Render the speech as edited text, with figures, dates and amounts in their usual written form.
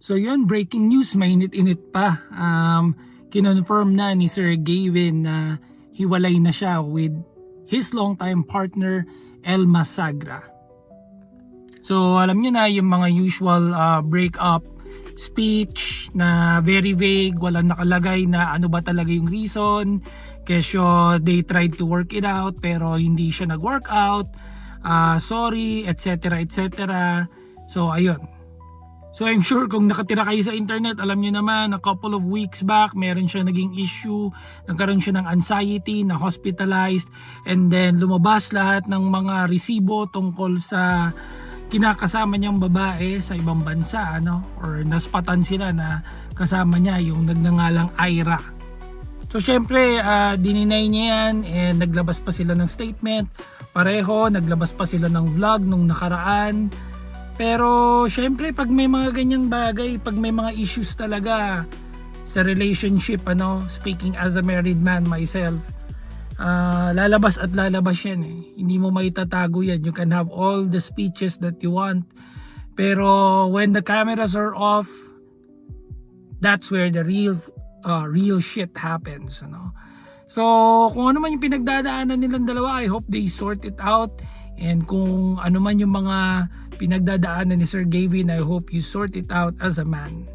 So yun, breaking news, mainit-init pa. Kinonfirm na ni Sir Gavin na hiwalay na siya with his longtime partner, Elma Sagra. So alam niyo na yung mga usual breakup speech na very vague, walang nakalagay na ano ba talaga yung reason. Kesyo they tried to work it out pero hindi siya nag-work out. Sorry, etc. etc. So ayun. So I'm sure kung nakatira kayo sa internet, alam niyo naman a couple of weeks back meron siya naging issue, nagkaroon siya ng anxiety, na hospitalized, and then lumabas lahat ng mga resibo tungkol sa kinakasama niyang babae sa ibang bansa, or naspatan sila na kasama niya yung nagngangalang Ira. So syempre dininay niya yan, and naglabas pa sila ng statement pareho, naglabas pa sila ng vlog nung nakaraan. Pero syempre pag may mga ganyang bagay, pag may mga issues talaga sa relationship, speaking as a married man myself, lalabas at lalabas yan eh. Hindi mo maitatago yan. You can have all the speeches that you want, pero when the cameras are off, that's where the real shit happens, So kung ano man yung pinagdadaanan nilang dalawa, I hope they sort it out. And kung ano man yung mga pinagdadaanan ni Sir Gavin, I hope you sort it out as a man.